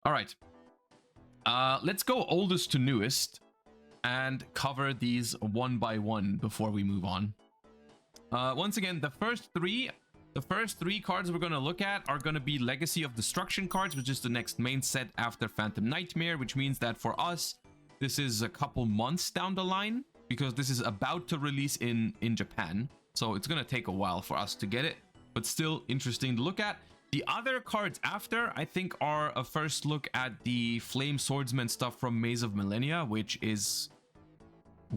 All right. Let's go oldest to newest and cover these one by one before we move on. Once again, the first three cards we're going to look at are going to be Legacy of Destruction cards, which is the next main set after Phantom Nightmare, which means that for us, this is a couple months down the line because this is about to release in Japan. So it's going to take a while for us to get it, but still interesting to look at. The other cards after, I think, are a first look at the Flame Swordsman stuff from Maze of Millennia, which is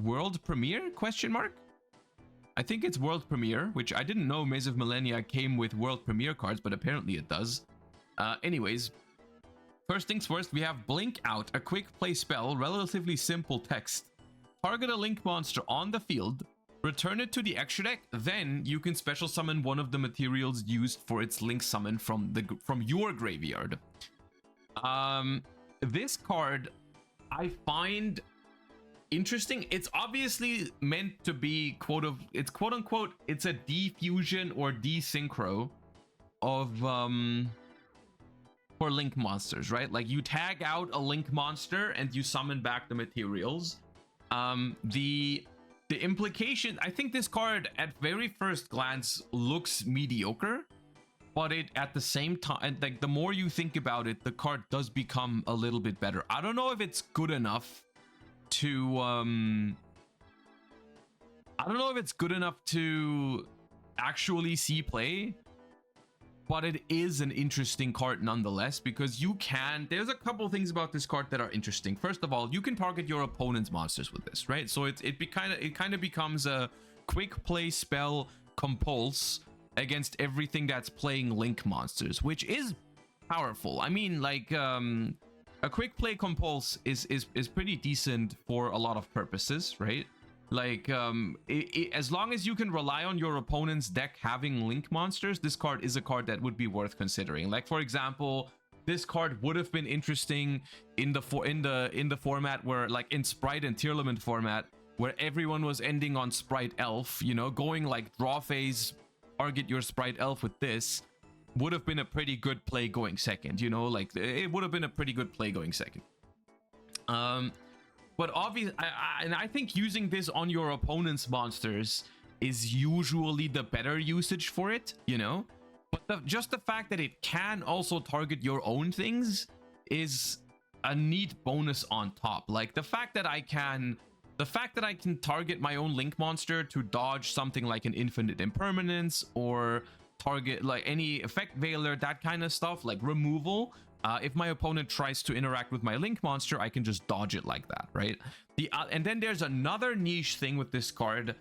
World Premiere, question mark? I think it's World Premiere, which I didn't know Maze of Millennia came with World Premiere cards, but apparently it does. Anyways, first things first, we have Blink Out, a quick play spell, relatively simple text. Target a link monster on the field, return it to the extra deck, then you can special summon one of the materials used for its link summon from your graveyard. This card I find interesting. It's obviously meant to be quote unquote it's a defusion or desynchro of for link monsters, right? Like you tag out a link monster and you summon back the materials. The implication, I think this card at very first glance looks mediocre, but it at the same time, like the more you think about it, the card does become a little bit better. I don't know if it's good enough to actually see play, but it is an interesting card nonetheless, because there's a couple things about this card that are interesting. First of all, you can target your opponent's monsters with this, right? So it kind of becomes a quick play spell compulse against everything that's playing link monsters, which is powerful. I mean, like a quick play compulse is pretty decent for a lot of purposes, right? Like as long as you can rely on your opponent's deck having link monsters, this card is a card that would be worth considering. Like for example, this card would have been interesting in the format where, like in Sprite and Tearlament format, where everyone was ending on Sprite Elf, you know, going like draw phase, target your Sprite Elf with this would have been a pretty good play going second, you know, like it would have been a pretty good play going second. But obviously, I think using this on your opponent's monsters is usually the better usage for it, you know? But just the fact that it can also target your own things is a neat bonus on top. Like the fact that I can target my own link monster to dodge something like an infinite impermanence or target like any effect veiler, that kind of stuff, like removal. If my opponent tries to interact with my link monster, I can just dodge it like that, right? And then there's another niche thing with this card,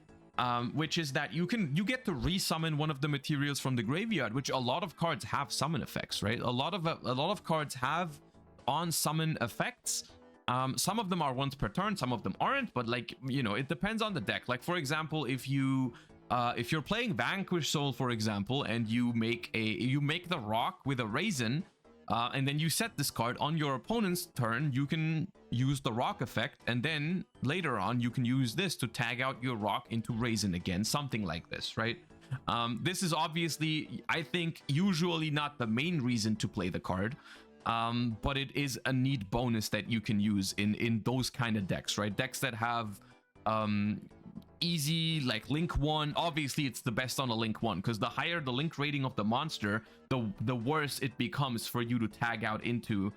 which is that you get to resummon one of the materials from the graveyard, which a lot of cards have summon effects, right? A lot of cards have on summon effects. Some of them are once per turn, some of them aren't, but like, you know, it depends on the deck. Like for example, if you're playing Vanquish Soul, for example, and you make the rock with a raisin, and then you set this card on your opponent's turn, you can use the rock effect, and then later on you can use this to tag out your rock into raisin again, something like this, right? This is obviously, I think, usually not the main reason to play the card, but it is a neat bonus that you can use in those kind of decks, right? Decks that have easy, like link 1. Obviously it's the best on a link 1, because the higher the link rating of the monster, the worse it becomes for you to tag out into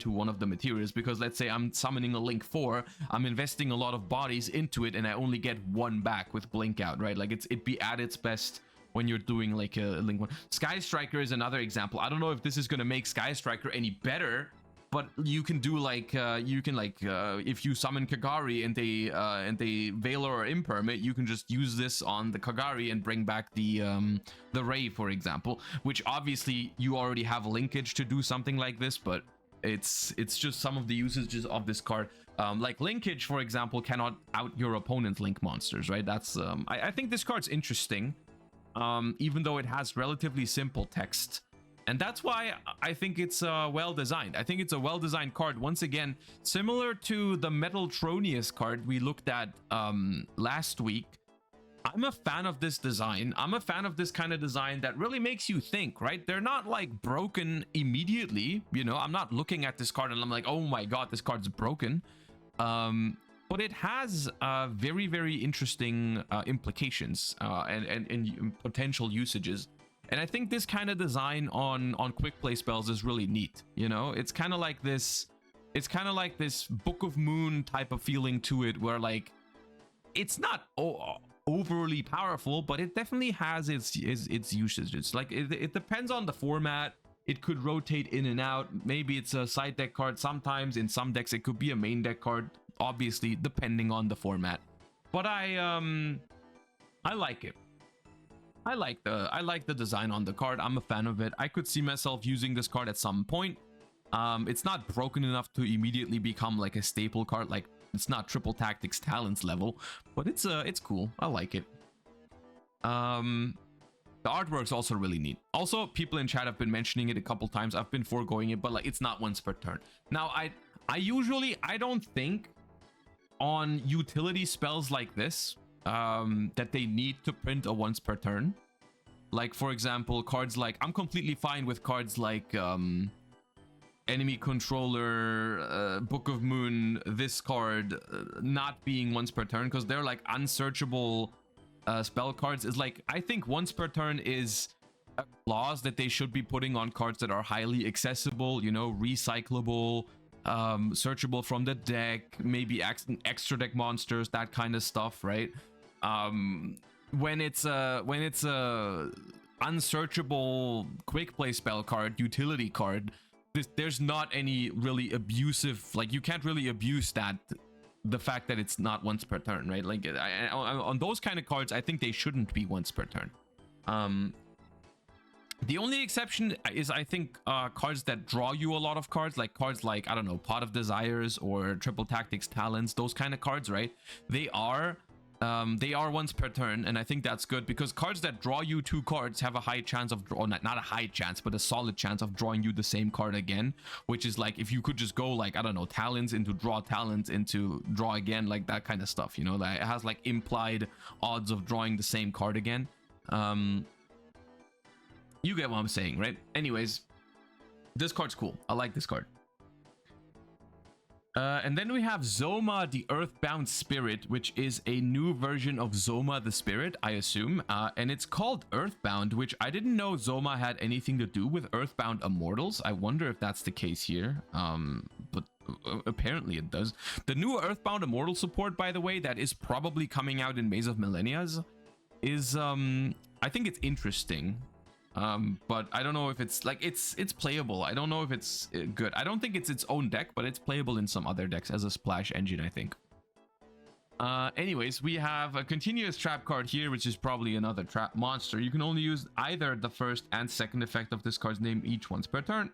one of the materials. Because let's say I'm summoning a link 4, I'm investing a lot of bodies into it, and I only get 1 back with Blink Out, right? Like it'd be at its best when you're doing like a link 1. Sky Striker is another example. I don't know if this is going to make Sky Striker any better, but you can do like if you summon Kagari and they Veiler or Impermit, you can just use this on the Kagari and bring back the Ray, for example, which obviously you already have linkage to do something like this, but it's just some of the usages of this card. Like linkage, for example, cannot out your opponent's link monsters, right? That's I think this card's interesting, even though it has relatively simple text. And that's why I think it's well designed. I think it's a well designed card. Once again, similar to the Metal Tronius card we looked at last week. I'm a fan of this design. I'm a fan of this kind of design that really makes you think, right? They're not like broken immediately, you know. I'm not looking at this card and I'm like, oh my god, this card's broken. But it has very, very interesting implications and potential usages. And I think this kind of design on quick play spells is really neat. You know, it's kind of like this. It's kind of like this Book of Moon type of feeling to it, where like it's not overly powerful, but it definitely has its usages. Like it depends on the format. It could rotate in and out. Maybe it's a side deck card. Sometimes in some decks it could be a main deck card. Obviously, depending on the format. But I like it. I like the design on the card. I'm a fan of it. I could see myself using this card at some point. It's not broken enough to immediately become like a staple card. Like it's not Triple Tactics Talents level, but it's cool. I like it. The artwork's also really neat. Also, people in chat have been mentioning it a couple times. I've been foregoing it, but like it's not once per turn. Now, I don't think on utility spells like this that they need to print a once per turn. Like for example, cards like, I'm completely fine with cards like Enemy Controller, Book of Moon, this card not being once per turn, because they're like unsearchable spell cards. Is like, I think once per turn is a clause that they should be putting on cards that are highly accessible, you know, recyclable, searchable from the deck, maybe extra deck monsters, that kind of stuff, right? When it's a unsearchable quick play spell card, utility card, there's not any really abusive, like you can't really abuse that, the fact that it's not once per turn, right? Like on those kind of cards, I think they shouldn't be once per turn. The only exception is, I think, cards that draw you a lot of cards, like cards like, I don't know, Pot of Desires or Triple Tactics Talents, those kind of cards, right? They are once per turn, and I think that's good, because cards that draw you 2 cards have a high chance of not a high chance, but a solid chance of drawing you the same card again, which is like, if you could just go like, I don't know, Talents into draw again, like that kind of stuff, you know, that it has like implied odds of drawing the same card again. You get what I'm saying, right? Anyways, this card's cool. I like this card. And then we have Zoma, the Earthbound Spirit, which is a new version of Zoma the Spirit, I assume. And it's called Earthbound, which I didn't know Zoma had anything to do with Earthbound Immortals. I wonder if that's the case here. But apparently it does. The new Earthbound Immortal support, by the way, that is probably coming out in Maze of Millennias, is, I think it's interesting. But I don't know if it's like, it's playable. I don't know if it's good. I don't think it's its own deck, but it's playable in some other decks as a splash engine, I think. Anyways, we have a continuous trap card here, which is probably another trap monster. You can only use either the first and second effect of this card's name each once per turn.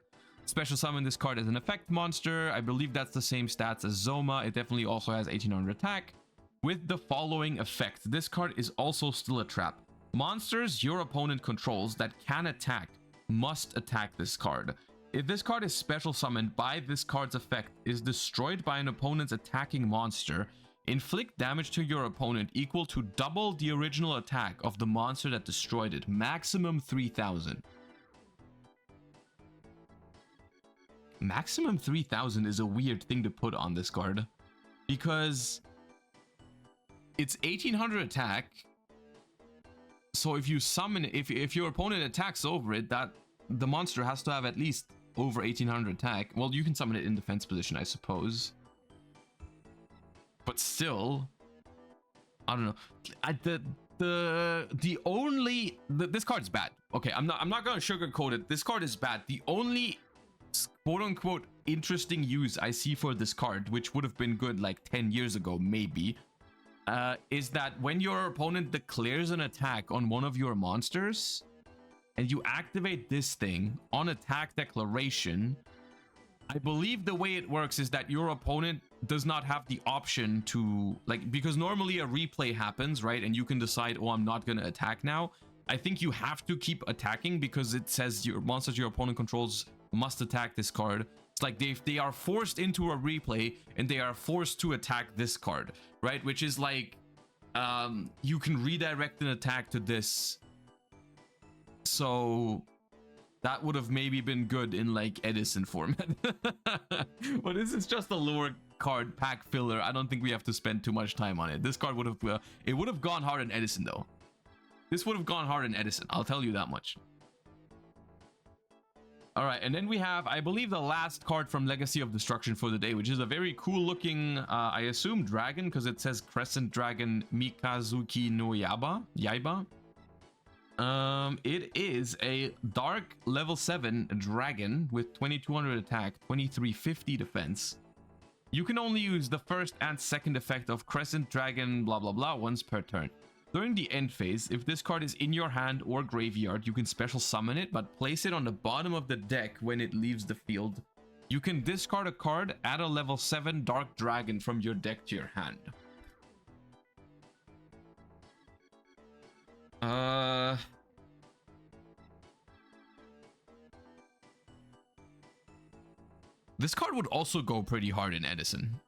Special summon this card as an effect monster. I believe that's the same stats as Zoma. It definitely also has 1800 attack. With the following effect, this card is also still a trap. Monsters your opponent controls that can attack must attack this card. If this card is special summoned by this card's effect is destroyed by an opponent's attacking monster, inflict damage to your opponent equal to double the original attack of the monster that destroyed it, maximum 3000. Maximum 3000 is a weird thing to put on this card, because it's 1800 attack. So if you summon, if your opponent attacks over it, that the monster has to have at least over 1800 attack. Well, you can summon it in defense position, I suppose. But still, I don't know. This card's bad. Okay, I'm not gonna sugarcoat it. This card is bad. The only quote unquote interesting use I see for this card, which would have been good like 10 years ago, maybe, is that when your opponent declares an attack on one of your monsters and you activate this thing on attack declaration, I believe the way it works is that your opponent does not have the option to, like, because normally a replay happens, right? And you can decide, oh, I'm not going to attack now. I think you have to keep attacking because it says your monsters your opponent controls must attack this card. It's like they are forced into a replay and they are forced to attack this card, right? Which is like, you can redirect an attack to this. So that would have maybe been good in like Edison format. But this is just a lower card pack filler. I don't think we have to spend too much time on it. This card would have it would have gone hard in Edison though. This would have gone hard in Edison, I'll tell you that much. All right, and then we have, I believe, the last card from Legacy of Destruction for the day, which is a very cool looking, I assume, dragon, because it says Crescent Dragon Mikazuki no Yaiba. It is a dark level 7 dragon with 2200 attack, 2350 defense. You can only use the first and second effect of Crescent Dragon blah blah blah once per turn. During the end phase, if this card is in your hand or graveyard, you can special summon it, but place it on the bottom of the deck when it leaves the field. You can discard a card, add a level 7 Dark Dragon from your deck to your hand. This card would also go pretty hard in Edison.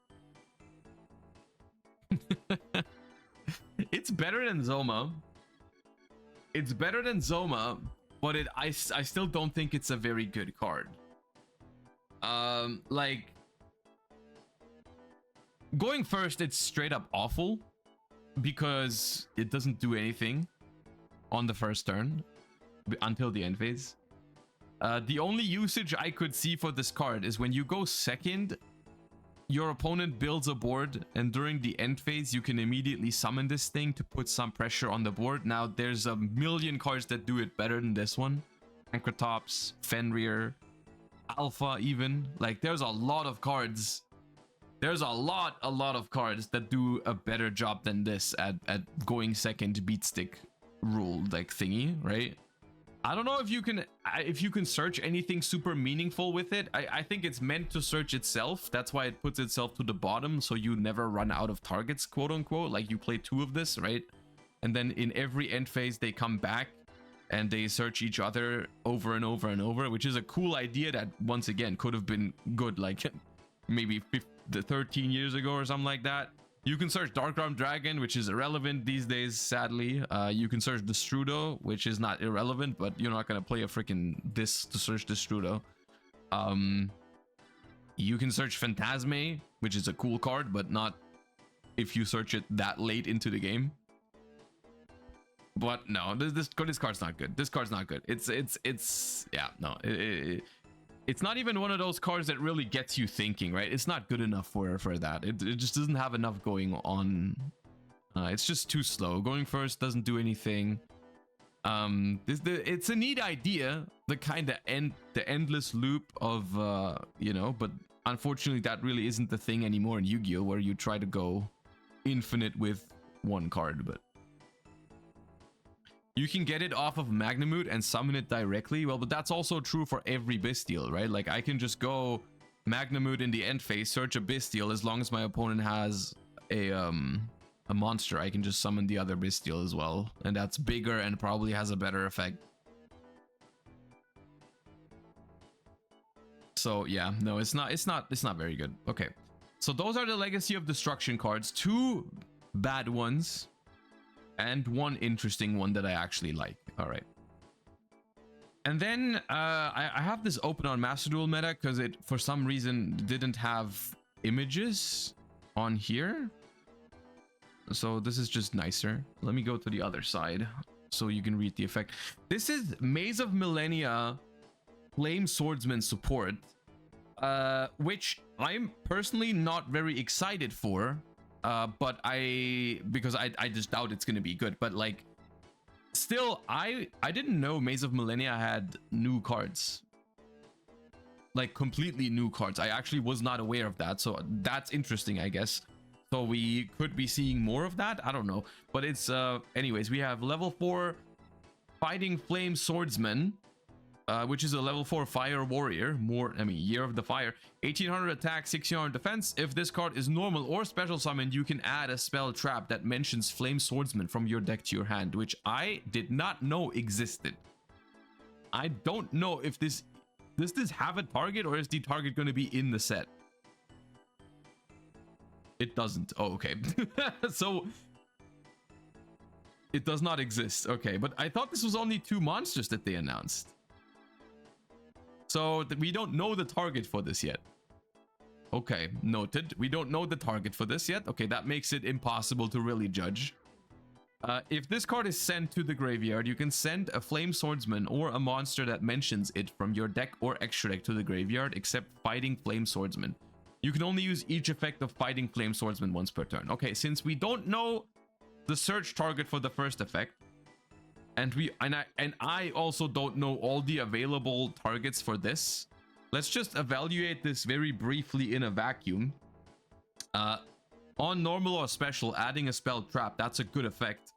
It's better than Zoma. It's better than Zoma, but I still don't think it's a very good card. Like going first, it's straight up awful because it doesn't do anything on the first turn until the end phase. The only usage I could see for this card is when you go second, your opponent builds a board, and during the end phase, you can immediately summon this thing to put some pressure on the board. Now, there's a million cards that do it better than this one. Ankratops, Fenrir, Alpha even. Like, there's a lot of cards. There's a lot of cards that do a better job than this at going second beat stick rule, like, thingy, right? I don't know if you can search anything super meaningful with it. I think it's meant to search itself. That's why it puts itself to the bottom, so you never run out of targets, quote unquote. Like you play 2 of this, right? And then in every end phase they come back and they search each other over and over and over, which is a cool idea that once again could have been good like maybe 13 years ago or something like that. You can search Darkround Dragon, which is irrelevant these days, sadly. You can search Destrudo, which is not irrelevant, but you're not going to play a freaking this to search Destrudo. You can search Phantasme, which is a cool card, but not if you search it that late into the game. But no, this card's not good. This card's not good. Yeah, no. It's not even one of those cards that really gets you thinking, right? It's not good enough for that. It just doesn't have enough going on. It's just too slow. Going first doesn't do anything. It's a neat idea, the kind of the endless loop of you know, but unfortunately that really isn't the thing anymore in Yu-Gi-Oh, where you try to go infinite with one card. But you can get it off of Magnamute and summon it directly. Well, but that's also true for every Bestial, right? Like I can just go Magnamute in the end phase, search a Bestial. As long as my opponent has a monster, I can just summon the other Bestial as well, and that's bigger and probably has a better effect. So yeah, no, it's not very good. Okay, so those are the Legacy of Destruction cards. 2 bad ones and 1 interesting one that I actually like. All right. And then I have this open on Master Duel meta because it, for some reason, didn't have images on here. So this is just nicer. Let me go to the other side so you can read the effect. This is Maze of Millennia Flame Swordsman support, which I'm personally not very excited for. But because I just doubt it's gonna be good. But like, still, I didn't know Maze of Millennia had new cards, like completely new cards. I actually was not aware of that, so that's interesting, I guess. So we could be seeing more of that. I don't know, but it's anyways, we have level 4 Fighting Flame Swordsman, which is a level 4 fire warrior. Year of the Fire, 1800 attack, 1600 defense. If this card is normal or special summoned, you can add a spell trap that mentions Flame Swordsman from your deck to your hand, which I did not know existed. I don't know if does this have a target, or is the target going to be in the set? It doesn't. Oh, okay. So It does not exist. Okay, but I thought this was only 2 monsters that they announced. So we don't know the target for this yet. Okay, noted. We don't know the target for this yet. Okay, that makes it impossible to really judge. If this card is sent to the graveyard, you can send a Flame Swordsman or a monster that mentions it from your deck or extra deck to the graveyard, except Fighting Flame Swordsman. You can only use each effect of Fighting Flame Swordsman once per turn. Okay, since we don't know the search target for the first effect, and I also don't know all the available targets for this, let's just evaluate this very briefly in a vacuum. On normal or special, adding a spell trap, that's a good effect.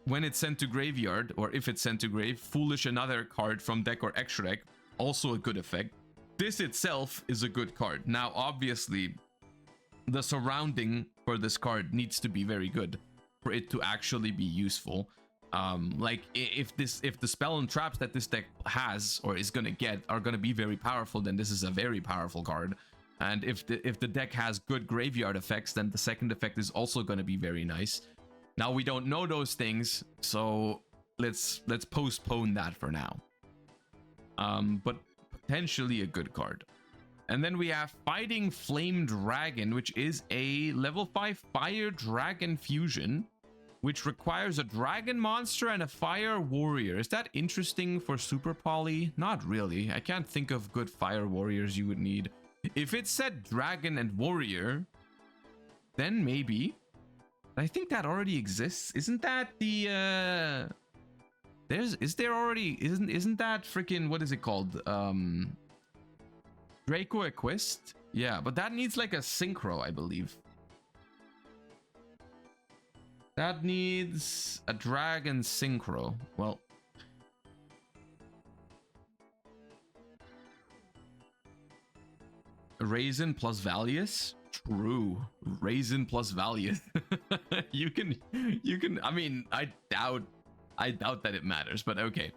When it's sent to graveyard, or if it's sent to grave, foolish another card from deck or extra deck, also a good effect. This itself is a good card. Now, obviously, the surrounding for this card needs to be very good for it to actually be useful. Like if the spell and traps that this deck has or is gonna get are gonna be very powerful, then this is a very powerful card. And if the deck has good graveyard effects, then the second effect is also gonna be very nice. Now we don't know those things, so let's postpone that for now. But potentially a good card. And then we have Fighting Flame Dragon, which is a level 5 Fire Dragon fusion, which requires a dragon monster and a fire warrior. Is that interesting for Super Poly? Not really. I can't think of good fire warriors you would need. If it said dragon and warrior, then maybe. I think that already exists. Isn't that the isn't that freaking, what is it called? Draco Equist? Yeah, but that needs like a synchro, I believe. That needs a dragon synchro. Well, Raisin plus Valius? True. Raisin plus Valius. you can, I mean, I doubt that it matters, but okay.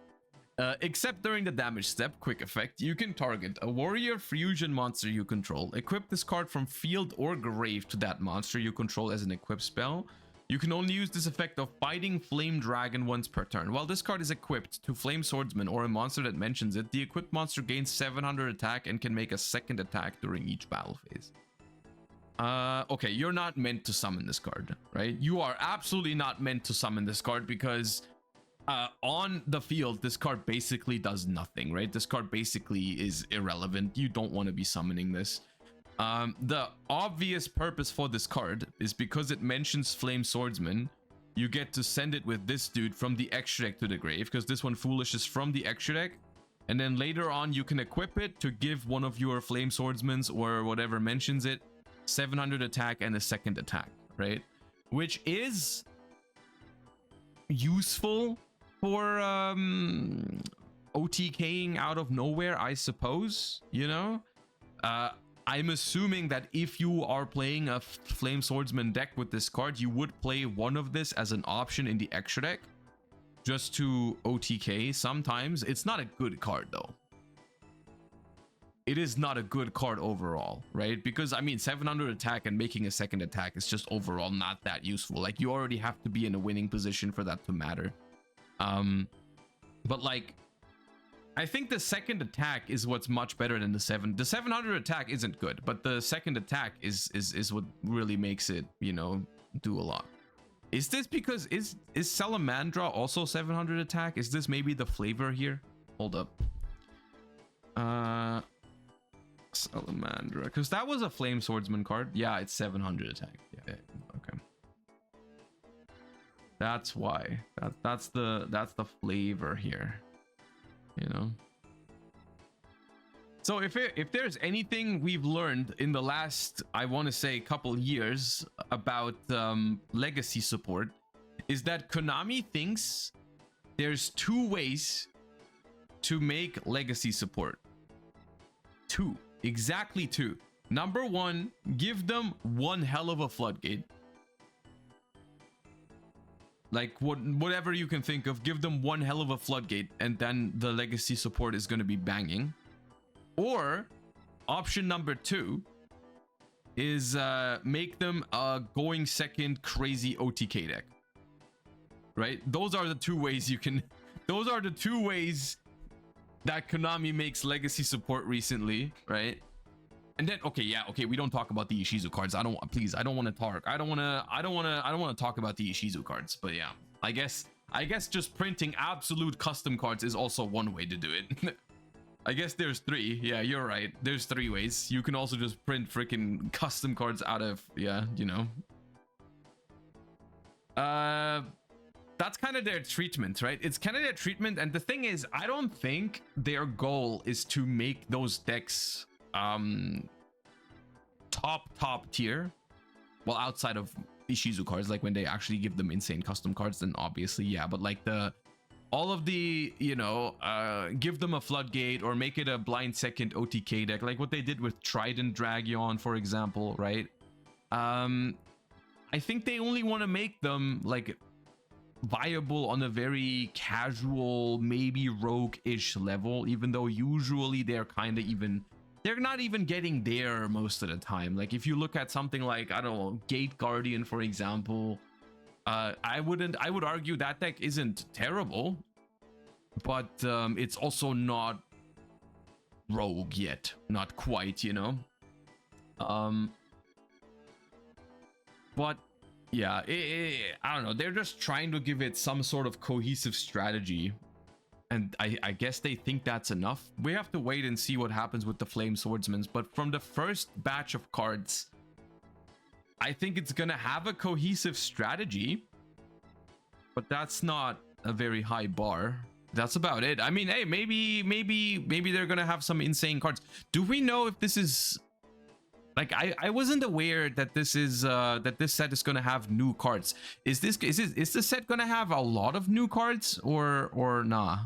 Except during the damage step, quick effect, you can target a warrior fusion monster you control. Equip this card from field or grave to that monster you control as an equip spell. You can only use this effect of Fighting Flame Dragon once per turn. While this card is equipped to Flame Swordsman or a monster that mentions it, the equipped monster gains 700 attack and can make a second attack during each battle phase. Okay, you're not meant to summon this card, right? You are absolutely not meant to summon this card because on the field, this card basically does nothing, right? This card basically is irrelevant. You don't want to be summoning this. The obvious purpose for this card is because it mentions Flame Swordsman. You get to send it with this dude from the extra deck to the grave, because this one foolish is from the extra deck. And then later on, you can equip it to give one of your Flame Swordsmans or whatever mentions it 700 attack and a second attack, right? Which is useful for OTKing out of nowhere, I suppose, you know? I'm assuming that if you are playing a Flame Swordsman deck with this card, you would play one of this as an option in the extra deck just to OTK sometimes. It's not a good card though. It is not a good card overall, right? Because I mean, 700 attack and making a second attack is just overall not that useful. Like, you already have to be in a winning position for that to matter. But like, I think the second attack is what's much better than the 700 attack isn't good, but the second attack is what really makes it, you know, do a lot. Is this because is Salamandra also 700 attack? Is this maybe the flavor here? Hold up. Salamandra, because that was a Flame Swordsman card. Yeah, it's 700 attack. Yeah, okay. That's why. That's the flavor here. You know, so if there's anything we've learned in the last, I want to say, couple years about legacy support, is that Konami thinks there's 2 ways to make legacy support. 2, exactly 2. Number 1, give them one hell of a floodgate. Like, whatever you can think of, give them one hell of a floodgate, and then the legacy support is going to be banging. Or option number 2 is make them a going second crazy OTK deck. right? Those are the two ways you can. Those are the two ways that Konami makes legacy support recently, right? And then okay, yeah, okay, we don't talk about the Ishizu cards. I don't want to talk. I don't want to talk about the Ishizu cards, but yeah. I guess just printing absolute custom cards is also one way to do it. I guess there's three. Yeah, you're right. There's three ways. You can also just print freaking custom cards out of, yeah, you know. That's kind of their treatment, right? It's kind of their treatment, and the thing is, I don't think their goal is to make those decks top tier. Well, outside of Ishizu cards, like when they actually give them insane custom cards, then obviously, yeah, but like all of the, you know, give them a floodgate or make it a blind second OTK deck, like what they did with Trident Dragion, for example, right? I think they only want to make them like viable on a very casual, maybe rogue-ish level, even though usually they're not even getting there most of the time. Like if you look at something like, I don't know, Gate Guardian, for example, I would argue that deck isn't terrible, but it's also not rogue yet, not quite, you know. But yeah, I don't know, they're just trying to give it some sort of cohesive strategy, and I guess they think that's enough. We have to wait and see what happens with the Flame Swordsmans, but from the first batch of cards, I think it's gonna have a cohesive strategy, but that's not a very high bar. That's about it. I mean, hey, maybe they're gonna have some insane cards. Do we know if this is like, I wasn't aware that this is that this set is gonna have new cards. Is this set gonna have a lot of new cards or nah?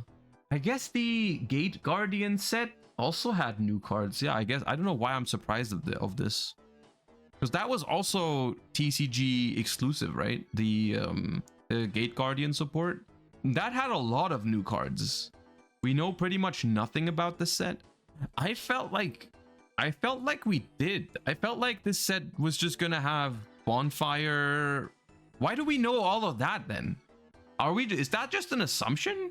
I guess the Gate Guardian set also had new cards. Yeah, I guess I don't know why I'm surprised of this, because that was also TCG exclusive, right? The Gate Guardian support that had a lot of new cards. We know pretty much nothing about this set. I felt like we did. I felt like this set was just gonna have Bonfire. Why do we know all of that then? Is that just an assumption?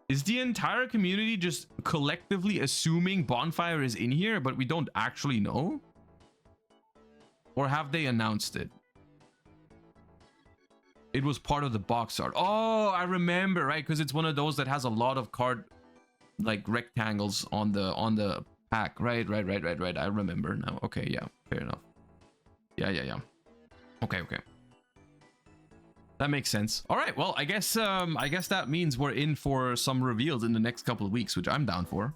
Is the entire community just collectively assuming Bonfire is in here, but we don't actually know? Or have they announced it? It was part of the box art. Oh, I remember, right? Because it's one of those that has a lot of card like rectangles on the pack. Right. I remember now. Okay, yeah, fair enough. Yeah. Okay. That makes sense. All right, well, I guess that means we're in for some reveals in the next couple of weeks, which I'm down for.